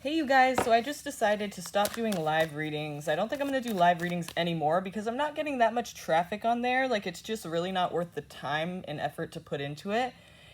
Hey you guys, so I just decided to stop doing live readings. I don't think I'm going to do live readings anymore because I'm not getting that much traffic on there. Like, it's just really not worth the time and effort to put into it.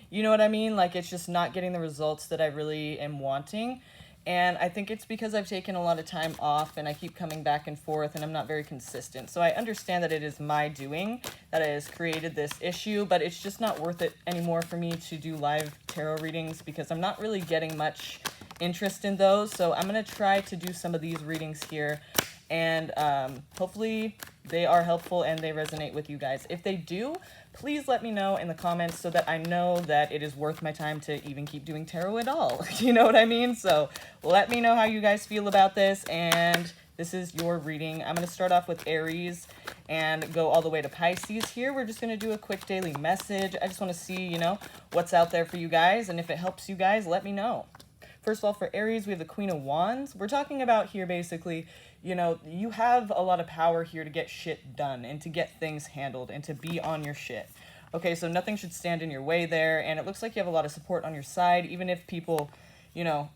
You know what I mean? Like, it's just not getting the results that I really am wanting. And I think it's because I've taken a lot of time off and I keep coming back and forth and I'm not very consistent. So I understand that it is my doing that has created this issue, but it's just not worth it anymore for me to do live tarot readings because I'm not really getting much interest in those. So I'm going to try to do some of these readings here and hopefully they are helpful and they resonate with you guys. If they do, please let me know in the comments so that I know that it is worth my time to even keep doing tarot at all. You know what I mean? So let me know how you guys feel about this, and this is your reading. I'm going to start off with Aries and go all the way to Pisces here. We're just going to do a quick daily message. I just want to see, you know, what's out there for you guys, and if it helps you guys, let me know. First of all, for Aries, we have the Queen of Wands. We're talking about here basically, you know, you have a lot of power here to get shit done and to get things handled and to be on your shit. Okay, so nothing should stand in your way there, and it looks like you have a lot of support on your side, even if people, you know,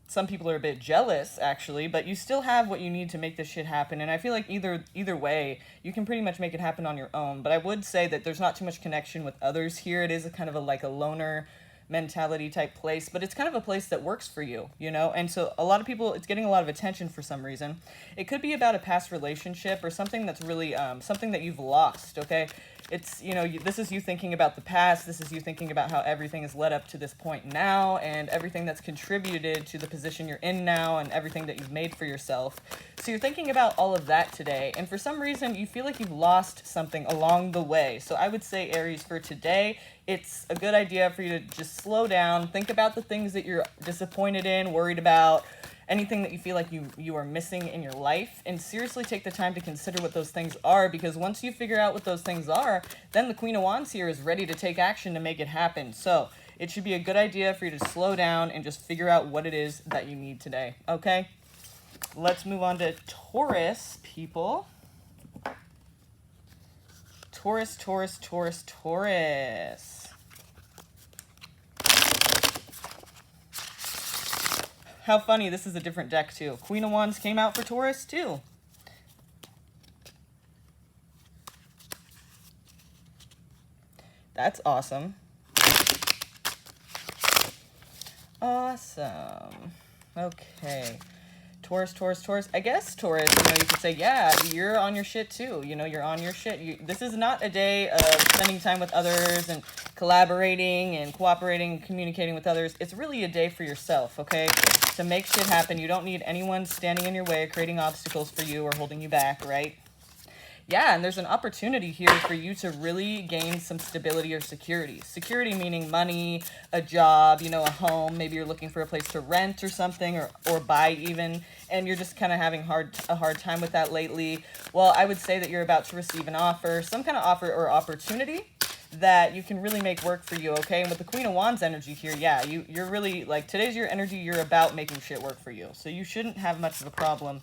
some people are a bit jealous, actually, but you still have what you need to make this shit happen, and I feel like either way, you can pretty much make it happen on your own, but I would say that there's not too much connection with others here. It is a kind of like a loner mentality type place, but it's kind of a place that works for you, you know? And so a lot of people, it's getting a lot of attention for some reason. It could be about a past relationship or something that's really something that you've lost, okay? It's, you know, this is you thinking about the past. This is you thinking about how everything has led up to this point now and everything that's contributed to the position you're in now and everything that you've made for yourself. So you're thinking about all of that today, and for some reason you feel like you've lost something along the way. So I would say, Aries, for today, it's a good idea for you to just slow down, think about the things that you're disappointed in, worried about, anything that you feel like you are missing in your life, and seriously take the time to consider what those things are, because once you figure out what those things are, then the Queen of Wands here is ready to take action to make it happen. So it should be a good idea for you to slow down and just figure out what it is that you need today, okay? Let's move on to Taurus, people. Taurus, Taurus, Taurus, Taurus. How funny, this is a different deck too. Queen of Wands came out for Taurus too. That's awesome. Awesome. Okay. Taurus, Taurus, Taurus. I guess Taurus, you know, you could say, yeah, you're on your shit too. You know, you're on your shit. This is not a day of spending time with others and collaborating and cooperating and communicating with others. It's really a day for yourself, okay? To make shit happen. You don't need anyone standing in your way, creating obstacles for you or holding you back, right? Yeah, and there's an opportunity here for you to really gain some stability or security. Security meaning money, a job, you know, a home. Maybe you're looking for a place to rent or something, or buy even, and you're just kind of having a hard time with that lately. Well, I would say that you're about to receive an offer, some kind of offer or opportunity that you can really make work for you, okay? And with the Queen of Wands energy here, yeah, you're really, like, today's your energy. You're about making shit work for you. So you shouldn't have much of a problem.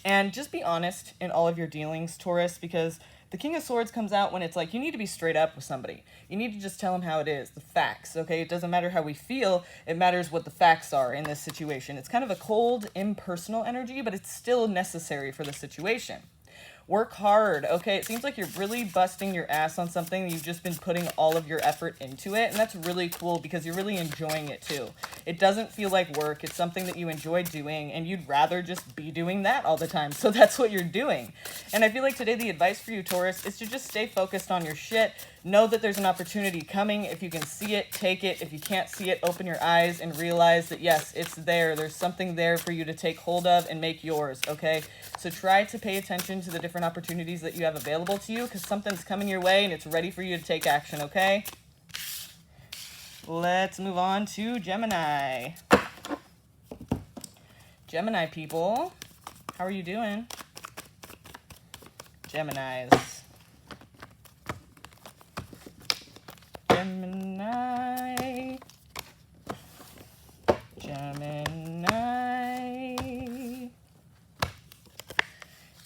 And just be honest in all of your dealings, Taurus, because the King of Swords comes out when it's like you need to be straight up with somebody. You need to just tell them how it is, the facts, okay? It doesn't matter how we feel. It matters what the facts are in this situation. It's kind of a cold, impersonal energy, but it's still necessary for the situation. Work hard, okay? It seems like you're really busting your ass on something. You've just been putting all of your effort into it, and that's really cool because you're really enjoying it too. It doesn't feel like work. It's something that you enjoy doing, and you'd rather just be doing that all the time, so that's what you're doing. And I feel like today the advice for you, Taurus, is to just stay focused on your shit. Know that there's an opportunity coming. If you can see it, take it. If you can't see it, open your eyes and realize that, yes, it's there. There's something there for you to take hold of and make yours, okay? So try to pay attention to the different opportunities that you have available to you, because something's coming your way and it's ready for you to take action, okay? Let's move on to Gemini. Gemini people, how are you doing? Geminis. Gemini. Gemini.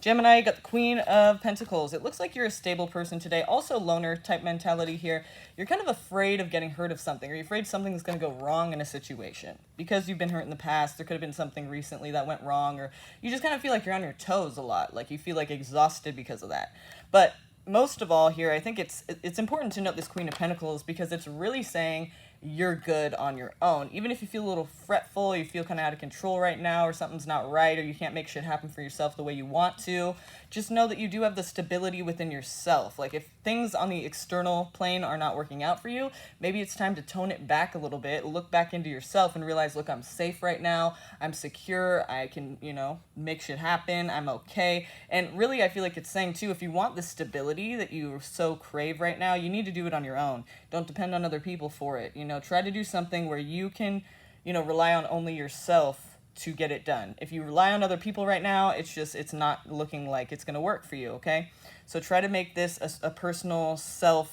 Gemini, you got the Queen of Pentacles. It looks like you're a stable person today. Also loner type mentality here. You're kind of afraid of getting hurt of something, or you're afraid something's going to go wrong in a situation. Because you've been hurt in the past, there could have been something recently that went wrong, or you just kind of feel like you're on your toes a lot. Like you feel like exhausted because of that. But most of all here, I think it's important to note this Queen of Pentacles because it's really saying you're good on your own. Even if you feel a little fretful, you feel kind of out of control right now, or something's not right, or you can't make shit happen for yourself the way you want to, just know that you do have the stability within yourself. Like if things on the external plane are not working out for you, maybe it's time to tone it back a little bit, look back into yourself and realize, look, I'm safe right now, I'm secure, I can, you know, make shit happen, I'm okay. And really, I feel like it's saying too, if you want the stability that you so crave right now, you need to do it on your own. Don't depend on other people for it. You know, try to do something where you can, you know, rely on only yourself to get it done. If you rely on other people right now, it's not looking like it's going to work for you, okay? So try to make this a personal self-taught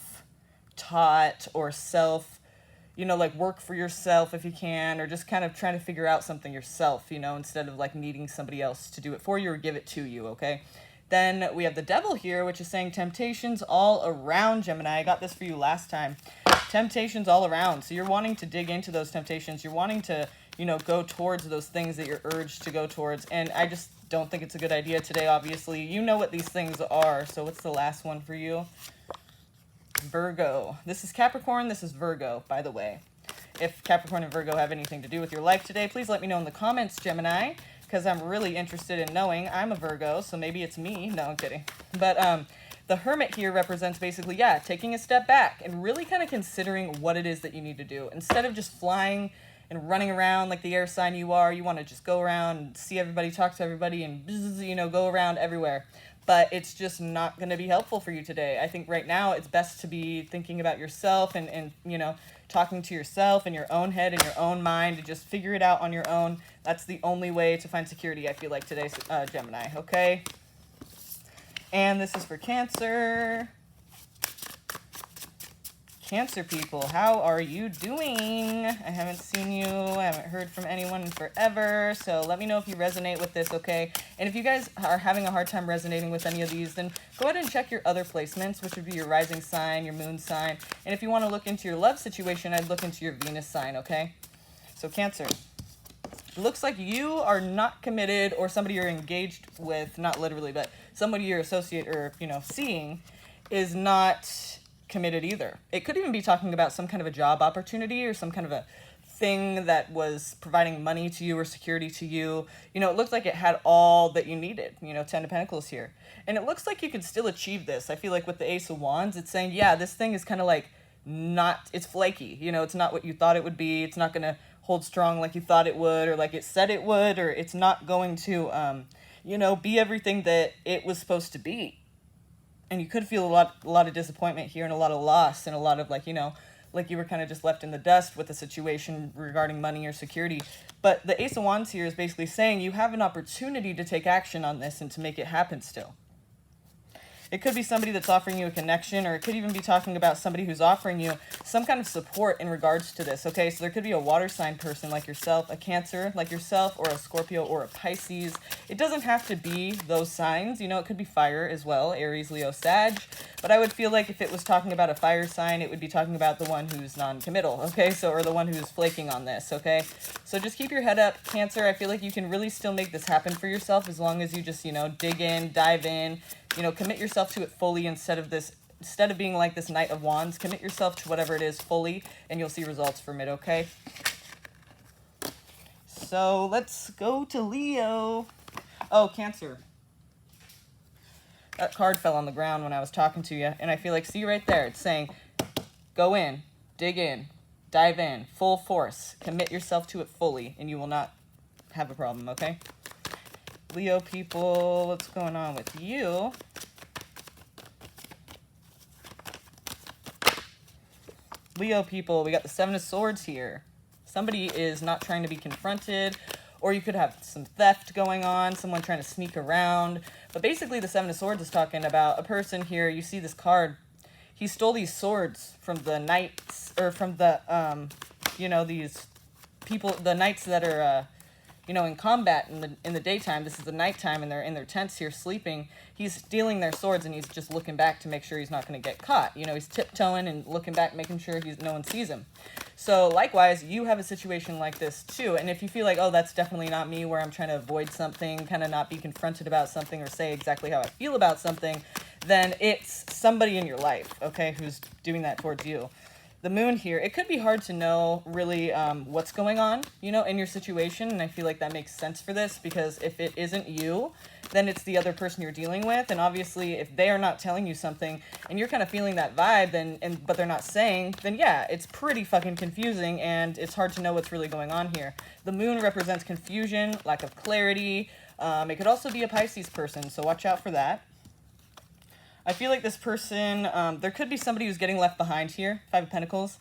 or self, you know, like work for yourself if you can, or just kind of trying to figure out something yourself, you know, instead of like needing somebody else to do it for you or give it to you, okay? Then we have the Devil here, which is saying temptations all around, Gemini. I got this for you last time. Temptations all around. So you're wanting to dig into those temptations. You're wanting to, you know, go towards those things that you're urged to go towards. And I just don't think it's a good idea today, obviously. You know what these things are. So what's the last one for you? Virgo. This is Capricorn. This is Virgo, by the way. If Capricorn and Virgo have anything to do with your life today, please let me know in the comments, Gemini, because I'm really interested in knowing. I'm a Virgo, so maybe it's me. No, I'm kidding. But the Hermit here represents basically, yeah, taking a step back and really kind of considering what it is that you need to do. Instead of just flying and running around like the air sign you are, you want to just go around and see everybody, talk to everybody, and, you know, go around everywhere. But it's just not going to be helpful for you today. I think right now it's best to be thinking about yourself and you know, talking to yourself in your own head, in your own mind, to just figure it out on your own. That's the only way to find security, I feel like, today, Gemini, okay? And this is for Cancer. Cancer people, how are you doing? I haven't seen you. I haven't heard from anyone in forever. So let me know if you resonate with this, okay? And if you guys are having a hard time resonating with any of these, then go ahead and check your other placements, which would be your rising sign, your moon sign. And if you want to look into your love situation, I'd look into your Venus sign, okay? So Cancer, it looks like you are not committed, or somebody you're engaged with, not literally, but somebody you're associate or, you know, seeing is not committed either. It could even be talking about some kind of a job opportunity or some kind of a thing that was providing money to you or security to you. You know, it looked like it had all that you needed, you know, 10 of Pentacles here. And it looks like you could still achieve this. I feel like with the Ace of Wands, it's saying, yeah, this thing is kind of like not, it's flaky. You know, it's not what you thought it would be. It's not going to hold strong like you thought it would, or like it said it would, or it's not going to, you know, be everything that it was supposed to be. And you could feel a lot of disappointment here and a lot of loss and a lot of, like, you know, like you were kind of just left in the dust with a situation regarding money or security. But the Ace of Wands here is basically saying you have an opportunity to take action on this and to make it happen still. It could be somebody that's offering you a connection, or it could even be talking about somebody who's offering you some kind of support in regards to this, okay? So there could be a water sign person like yourself, a Cancer like yourself, or a Scorpio or a Pisces. It doesn't have to be those signs. You know, it could be fire as well, Aries, Leo, Sag. But I would feel like if it was talking about a fire sign, it would be talking about the one who's non-committal, okay? So, or the one who's flaking on this, okay? So just keep your head up, Cancer. I feel like you can really still make this happen for yourself as long as you just, you know, dig in, dive in, you know, commit yourself to it fully instead of being like this Knight of Wands. Commit yourself to whatever it is fully, and you'll see results from it, okay? So let's go to Leo. Oh, Cancer. That card fell on the ground when I was talking to you, and I feel like, see right there, it's saying, go in, dig in, dive in, full force, commit yourself to it fully, and you will not have a problem, okay? Leo people, what's going on with you? Leo people, we got the Seven of Swords here. Somebody is not trying to be confronted, or you could have some theft going on, someone trying to sneak around. But basically the Seven of Swords is talking about a person here. You see this card. He stole these swords from the knights, or from the, you know, these people, the knights that are, you know, in combat in the daytime. This is the nighttime, and they're in their tents here sleeping. He's stealing their swords, and he's just looking back to make sure he's not going to get caught. You know, he's tiptoeing and looking back, making sure no one sees him. So likewise, you have a situation like this too. And if you feel like, oh, that's definitely not me, where I'm trying to avoid something, kind of not be confronted about something or say exactly how I feel about something, then it's somebody in your life, okay, who's doing that towards you. The moon here, it could be hard to know really what's going on, you know, in your situation. And I feel like that makes sense for this, because if it isn't you, then it's the other person you're dealing with. And obviously, if they are not telling you something and you're kind of feeling that vibe, but they're not saying, then yeah, it's pretty fucking confusing, and it's hard to know what's really going on here. The moon represents confusion, lack of clarity. It could also be a Pisces person, so watch out for that. I feel like this person, there could be somebody who's getting left behind here, Five of Pentacles.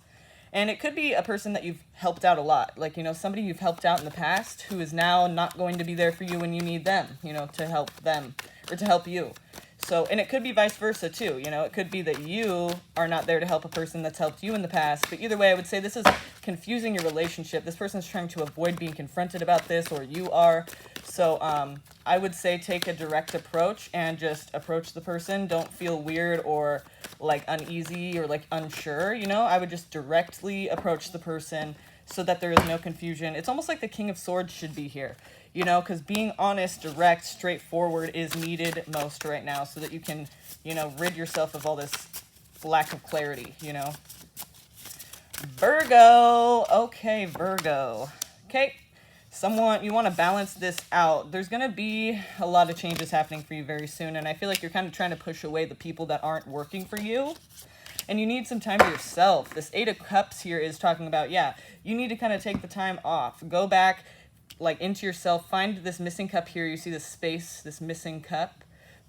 And it could be a person that you've helped out a lot. Like, you know, somebody you've helped out in the past who is now not going to be there for you when you need them, you know, to help them or to help you. So, and it could be vice versa too, you know, it could be that you are not there to help a person that's helped you in the past. But either way, I would say this is confusing your relationship. This person's trying to avoid being confronted about this, or you are. So I would say take a direct approach and just approach the person. Don't feel weird or like uneasy or like unsure, you know. I would just directly approach the person so that there is no confusion. It's almost like the King of Swords should be here, you know, because being honest, direct, straightforward is needed most right now, so that you can, you know, rid yourself of all this lack of clarity, you know. Virgo. Okay, Virgo. Okay. You want to balance this out. There's going to be a lot of changes happening for you very soon, and I feel like you're kind of trying to push away the people that aren't working for you, and you need some time to yourself. This Eight of Cups here is talking about, yeah, you need to kind of take the time off. Go back, like, into yourself. Find this missing cup here. You see this space, this missing cup.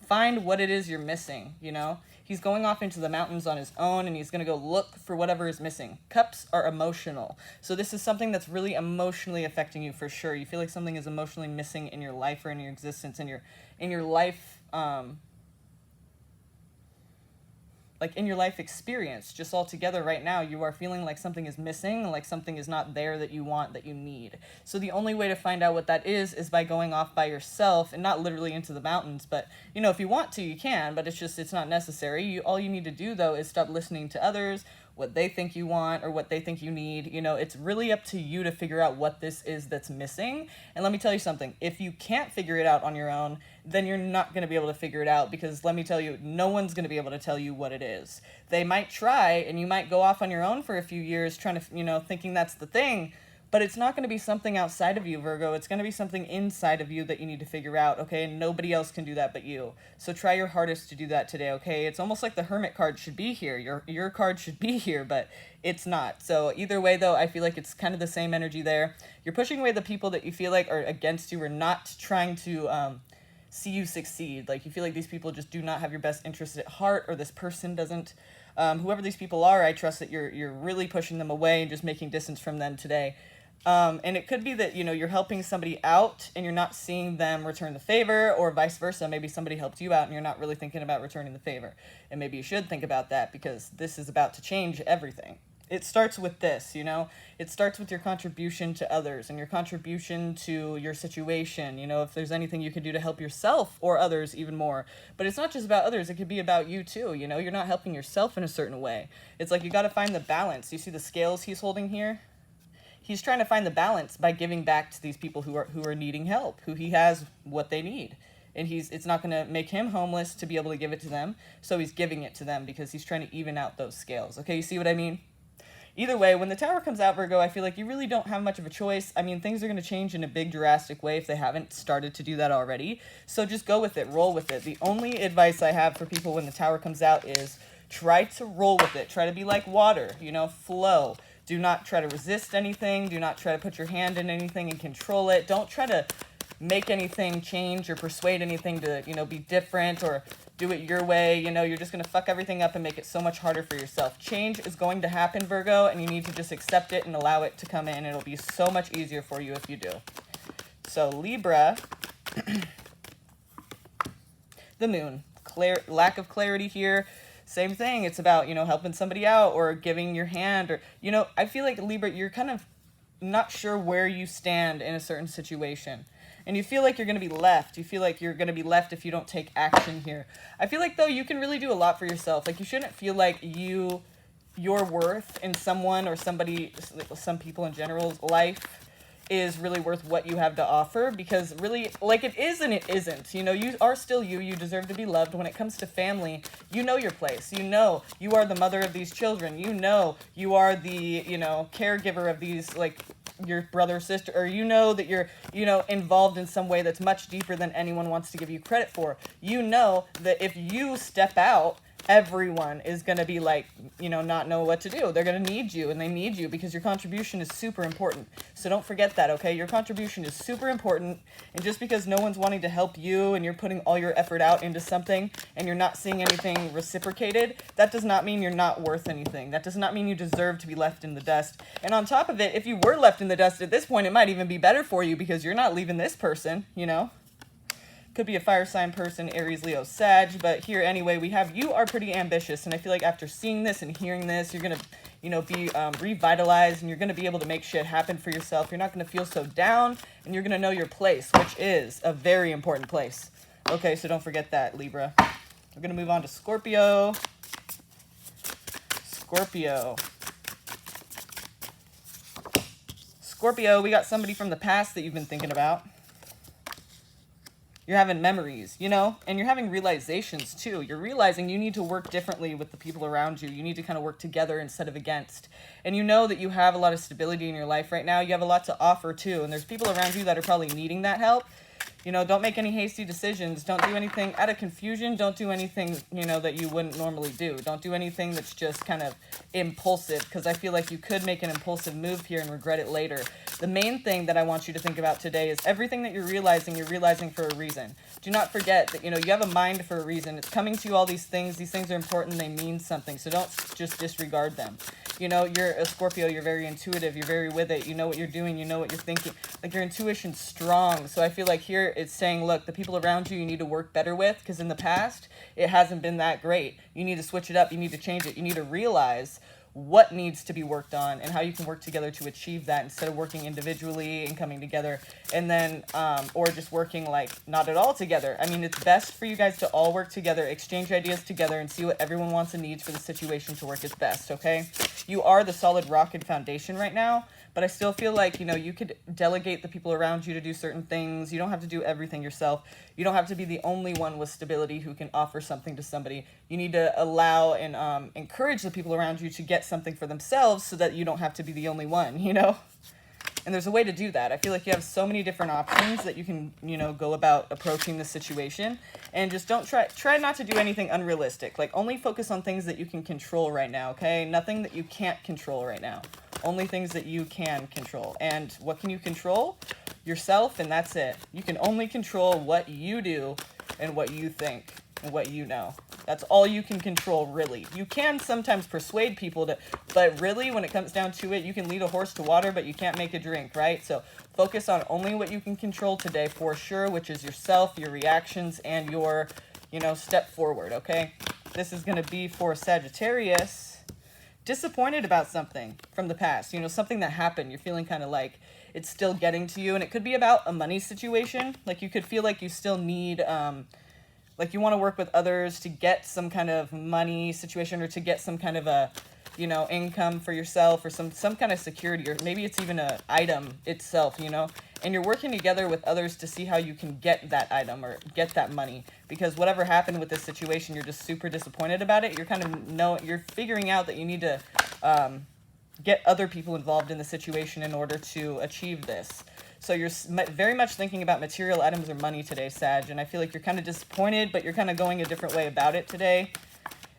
Find what it is you're missing, you know? He's going off into the mountains on his own, and he's going to go look for whatever is missing. Cups are emotional. So this is something that's really emotionally affecting you for sure. You feel like something is emotionally missing in your life or in your existence, in your life, like in your life experience, just all together right now, you are feeling like something is missing, like something is not there that you want, that you need. So the only way to find out what that is by going off by yourself, and not literally into the mountains, but, you know, if you want to, you can, but it's not necessary. All you need to do, though, is stop listening to others, what they think you want or what they think you need. You know, it's really up to you to figure out what this is that's missing. And let me tell you something, if you can't figure it out on your own, then you're not going to be able to figure it out, because let me tell you, no one's going to be able to tell you what it is. They might try, and you might go off on your own for a few years trying to, you know, thinking that's the thing, but it's not going to be something outside of you, Virgo. It's going to be something inside of you that you need to figure out, okay? And nobody else can do that but you. So try your hardest to do that today, okay? It's almost like the Hermit card should be here. Your card should be here, but it's not. So either way, though, I feel like it's kind of the same energy there. You're pushing away the people that you feel like are against you, or not trying to see you succeed. Like, you feel like these people just do not have your best interest at heart, or this person doesn't. Whoever these people are, I trust that you're really pushing them away and just making distance from them today. And it could be that, you know, you're helping somebody out and you're not seeing them return the favor, or vice versa. Maybe somebody helped you out and you're not really thinking about returning the favor. And maybe you should think about that, because this is about to change everything. It starts with this, you know, it starts with your contribution to others and your contribution to your situation. You know, if there's anything you can do to help yourself or others even more. But it's not just about others. It could be about you too. You know, you're not helping yourself in a certain way. It's like you got to find the balance. You see the scales he's holding here? He's trying to find the balance by giving back to these people who are needing help, who he has what they need. And it's not going to make him homeless to be able to give it to them. So he's giving it to them because he's trying to even out those scales. Okay, you see what I mean? Either way, when the Tower comes out, Virgo, I feel like you really don't have much of a choice. I mean, things are going to change in a big, drastic way if they haven't started to do that already. So just go with it. Roll with it. The only advice I have for people when the Tower comes out is try to roll with it. Try to be like water, you know, flow. Do not try to resist anything. Do not try to put your hand in anything and control it. Don't try to make anything change or persuade anything to, you know, be different or do it your way. You know, you're just going to fuck everything up and make it so much harder for yourself. Change is going to happen, Virgo, and you need to just accept it and allow it to come in. It'll be so much easier for you if you do. So Libra, the moon, lack of clarity here. Same thing. It's about, you know, helping somebody out or giving your hand, or, you know, I feel like Libra, you're kind of not sure where you stand in a certain situation. And you feel like you're going to be left. You feel like you're going to be left if you don't take action here. I feel like, though, you can really do a lot for yourself. Like, you shouldn't feel like your worth in someone or somebody, some people in general's life is really worth what you have to offer, because really, like, it is and it isn't. You know, you are still you. You deserve to be loved. When it comes to family, you know your place. You know you are the mother of these children. You know you are the, you know, caregiver of these, like, your brother, sister, or you know that you're, you know, involved in some way that's much deeper than anyone wants to give you credit for. You know that if you step out, everyone is going to be like, you know, not know what to do. They're going to need you, and they need you because your contribution is super important. So don't forget that, okay? Your contribution is super important, and just because no one's wanting to help you and you're putting all your effort out into something and you're not seeing anything reciprocated, that does not mean you're not worth anything. That does not mean you deserve to be left in the dust. And on top of it, if you were left in the dust at this point, it might even be better for you because you're not leaving this person, you know? Could be a fire sign person, Aries, Leo, Sag, but here anyway, we have you are pretty ambitious, and I feel like after seeing this and hearing this, you're going to, you know, be revitalized, and you're going to be able to make shit happen for yourself. You're not going to feel so down, and you're going to know your place, which is a very important place. Okay, so don't forget that, Libra. We're going to move on to Scorpio. Scorpio, we got somebody from the past that you've been thinking about. You're having memories, you know, and you're having realizations too. You're realizing you need to work differently with the people around you. You need to kind of work together instead of against. And you know that you have a lot of stability in your life right now. You have a lot to offer too. And there's people around you that are probably needing that help. You know, don't make any hasty decisions. Don't do anything out of confusion. Don't do anything, you know, that you wouldn't normally do. Don't do anything that's just kind of impulsive, because I feel like you could make an impulsive move here and regret it later. The main thing that I want you to think about today is everything that you're realizing for a reason. Do not forget that, you know, you have a mind for a reason. It's coming to you, all these things. These things are important. They mean something. So don't just disregard them. You know, you're a Scorpio. You're very intuitive. You're very with it. You know what you're doing. You know what you're thinking. Like, your intuition's strong. So I feel like here it's saying, look, the people around you need to work better with, because in the past, it hasn't been that great. You need to switch it up. You need to change it. You need to realize what needs to be worked on and how you can work together to achieve that, instead of working individually and coming together and then or just working like not at all together. I mean, it's best for you guys to all work together, exchange ideas together, and see what everyone wants and needs for the situation to work its best. Okay, you are the solid rock and foundation right now, but I still feel like, you know, you could delegate the people around you to do certain things. You don't have to do everything yourself. You don't have to be the only one with stability who can offer something to somebody. You need to allow and encourage the people around you to get something for themselves, so that you don't have to be the only one, you know? And there's a way to do that. I feel like you have so many different options that you can, you know, go about approaching this situation. And just don't try not to do anything unrealistic. Like, only focus on things that you can control right now, okay? Nothing that you can't control right now. Only things that you can control. And what can you control? Yourself, and that's it. You can only control what you do and what you think and what you know. That's all you can control, really. You can sometimes persuade people to, but really, when it comes down to it, you can lead a horse to water, but you can't make it drink, right? So focus on only what you can control today for sure, which is yourself, your reactions, and your, you know, step forward, okay? This is going to be for Sagittarius. Disappointed about something from the past, you know, something that happened. You're feeling kind of like it's still getting to you, and it could be about a money situation. Like, you could feel like you still need, like, you want to work with others to get some kind of money situation, or to get some kind of a, you know, income for yourself, or some kind of security, or maybe it's even a item itself, you know, and you're working together with others to see how you can get that item or get that money, because whatever happened with this situation, you're just super disappointed about it. You're kind of you're figuring out that you need to get other people involved in the situation in order to achieve this. So you're very much thinking about material items or money today, Sag, and I feel like you're kind of disappointed, but you're kind of going a different way about it today.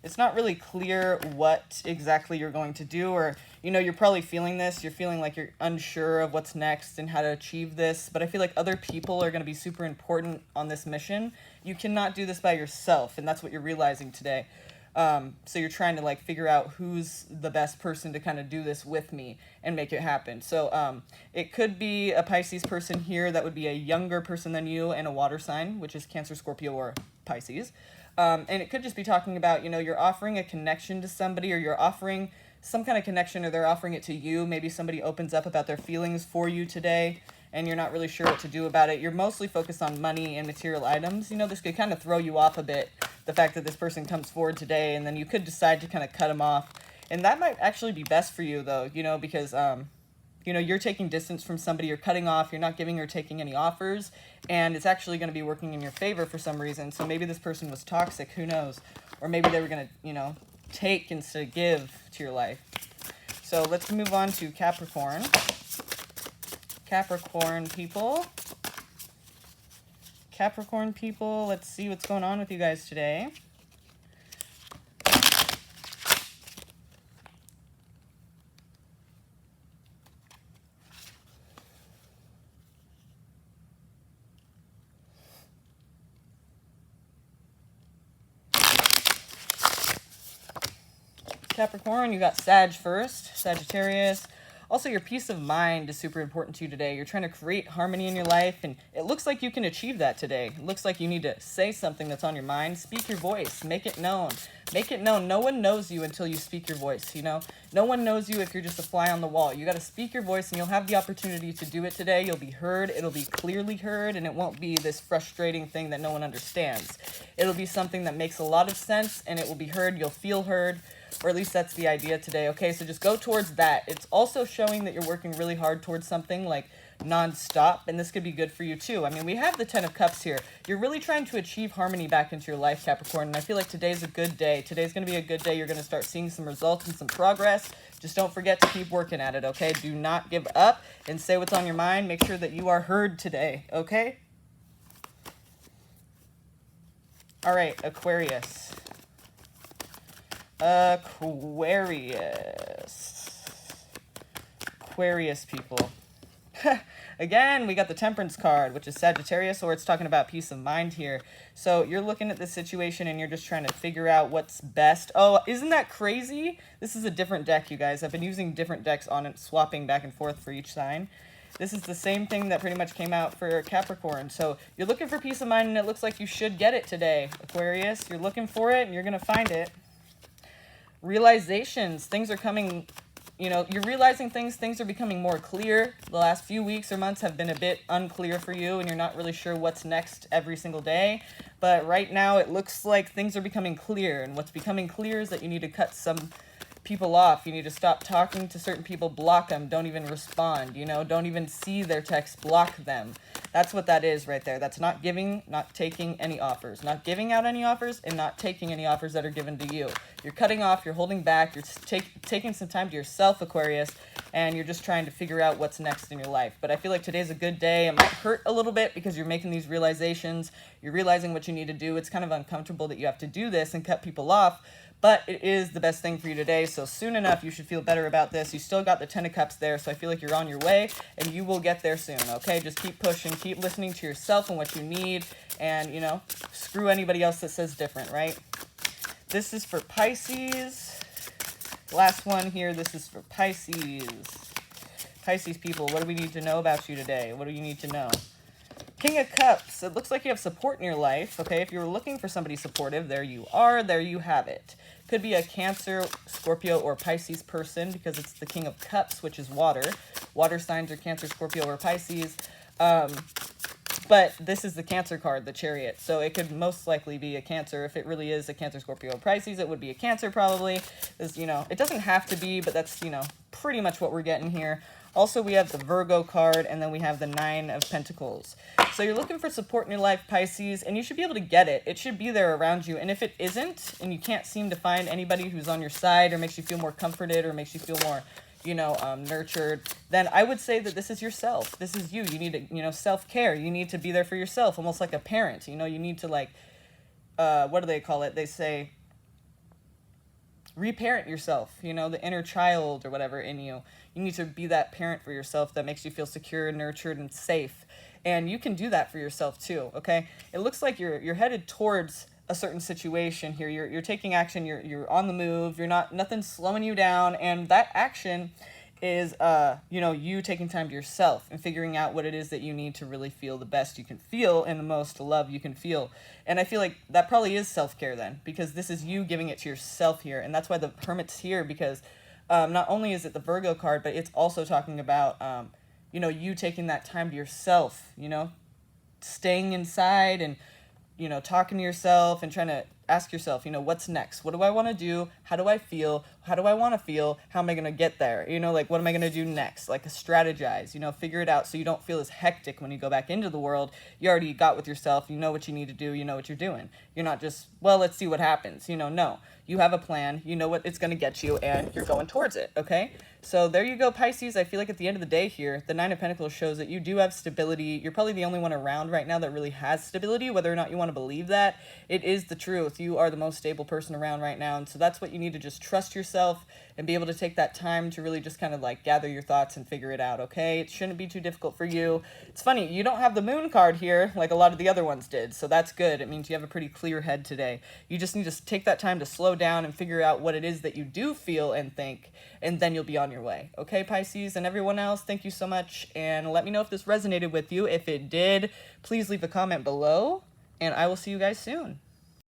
It's not really clear what exactly you're going to do, or, you know, you're probably feeling this. You're feeling like you're unsure of what's next and how to achieve this, but I feel like other people are going to be super important on this mission. You cannot do this by yourself, and that's what you're realizing today. So you're trying to, like, figure out who's the best person to kind of do this with me and make it happen. So it could be a Pisces person here. That would be a younger person than you, and a water sign, which is Cancer, Scorpio, or Pisces. And it could just be talking about, you know, you're offering a connection to somebody, or you're offering some kind of connection, or they're offering it to you. Maybe somebody opens up about their feelings for you today and you're not really sure what to do about it. You're mostly focused on money and material items. You know, this could kind of throw you off a bit, the fact that this person comes forward today, and then you could decide to kind of cut them off. And that might actually be best for you, though, you know, because, you know, you're taking distance from somebody, you're cutting off, you're not giving or taking any offers, and it's actually going to be working in your favor for some reason. So maybe this person was toxic, who knows? Or maybe they were going to, you know, take instead of give to your life. So let's move on to Capricorn. Capricorn people. Capricorn people, let's see what's going on with you guys today. Capricorn, you got Sag first, Sagittarius. Also, your peace of mind is super important to you today. You're trying to create harmony in your life, and it looks like you can achieve that today. It looks like you need to say something that's on your mind. Speak your voice. Make it known. Make it known. No one knows you until you speak your voice, you know? No one knows you if you're just a fly on the wall. You got to speak your voice, and you'll have the opportunity to do it today. You'll be heard. It'll be clearly heard, and it won't be this frustrating thing that no one understands. It'll be something that makes a lot of sense, and it will be heard. You'll feel heard. Or at least that's the idea today, okay? So just go towards that. It's also showing that you're working really hard towards something, like non-stop, and this could be good for you too. I mean, we have the Ten of Cups here. You're really trying to achieve harmony back into your life, Capricorn, and I feel like today's a good day. Today's going to be a good day. You're going to start seeing some results and some progress. Just don't forget to keep working at it, okay? Do not give up and say what's on your mind. Make sure that you are heard today, okay? All right, Aquarius. Aquarius people. Again, we got the Temperance card, which is Sagittarius, or it's talking about peace of mind here. So you're looking at this situation and you're just trying to figure out what's best. Oh, isn't that crazy? This is a different deck, you guys. I've been using different decks on it, swapping back and forth for each sign. This is the same thing that pretty much came out for Capricorn. So you're looking for peace of mind, and it looks like you should get it today, Aquarius. You're looking for it, and you're going to find it. Realizations. Things are coming, you know, you're realizing things are becoming more clear. The last few weeks or months have been a bit unclear for you, and you're not really sure what's next every single day. But right now it looks like things are becoming clear, and what's becoming clear is that you need to cut some people off. You need to stop talking to certain people, block them, don't even respond, you know, don't even see their texts, block them. That's what that is right there. That's not giving, not taking any offers, not giving out any offers, and not taking any offers that are given to you. You're cutting off, you're holding back, you're taking some time to yourself, Aquarius, and you're just trying to figure out what's next in your life. But I feel like today's a good day. It might hurt a little bit because you're making these realizations, you're realizing what you need to do. It's kind of uncomfortable that you have to do this and cut people off, but it is the best thing for you today, so soon enough you should feel better about this. You still got the Ten of Cups there, so I feel like you're on your way, and you will get there soon, okay? Just keep pushing, keep listening to yourself and what you need, and, you know, screw anybody else that says different, right? This is for Pisces. Last one here, this is for Pisces. Pisces people, what do we need to know about you today? What do you need to know? King of Cups. It looks like you have support in your life, okay? If you were looking for somebody supportive, there you are. There you have it. Could be a Cancer, Scorpio, or Pisces person because it's the King of Cups, which is water. Water signs are Cancer, Scorpio, or Pisces. But this is the Cancer card, the Chariot. So it could most likely be a Cancer. If it really is a Cancer, Scorpio, or Pisces, it would be a Cancer probably. You know, it doesn't have to be, but that's, you know, pretty much what we're getting here. Also, we have the Virgo card, and then we have the Nine of Pentacles. So you're looking for support in your life, Pisces, and you should be able to get it. It should be there around you. And if it isn't, and you can't seem to find anybody who's on your side or makes you feel more comforted or makes you feel more, you know, nurtured, then I would say that this is yourself. This is you. You need to, you know, self-care. You need to be there for yourself, almost like a parent. You know, you need to, like, what do they call it? They say reparent yourself, you know, the inner child or whatever in you. You need to be that parent for yourself that makes you feel secure, nurtured, and safe. And you can do that for yourself too, okay? It looks like you're headed towards a certain situation here. You're taking action, you're on the move, nothing's slowing you down, and that action is you know, you taking time to yourself and figuring out what it is that you need to really feel the best you can feel and the most love you can feel. And I feel like that probably is self-care then, because this is you giving it to yourself here, and that's why the Hermit's here, because Not only is it the Virgo card, but it's also talking about, you know, you taking that time to yourself, you know, staying inside and, you know, talking to yourself and trying to ask yourself, you know, what's next? What do I want to do? How do I feel? How do I want to feel? How am I going to get there? You know, like, what am I going to do next? Like, strategize, you know, figure it out so you don't feel as hectic when you go back into the world. You already got with yourself. You know what you need to do. You know what you're doing. You're not just, well, let's see what happens. You know, no. You have a plan. You know what it's going to get you, and you're going towards it, okay? So there you go, Pisces. I feel like at the end of the day here, the Nine of Pentacles shows that you do have stability. You're probably the only one around right now that really has stability, whether or not you want to believe that. It is the truth. You are the most stable person around right now, and so that's what you need to just trust yourself and be able to take that time to really just kind of like gather your thoughts and figure it out, okay? It shouldn't be too difficult for you. It's funny, you don't have the moon card here like a lot of the other ones did, so that's good. It means you have a pretty clear head today. You just need to take that time to slow down and figure out what it is that you do feel and think, and then you'll be on your way. Okay, Pisces, and everyone else, thank you so much, and let me know if this resonated with you. If it did, please leave a comment below, and I will see you guys soon.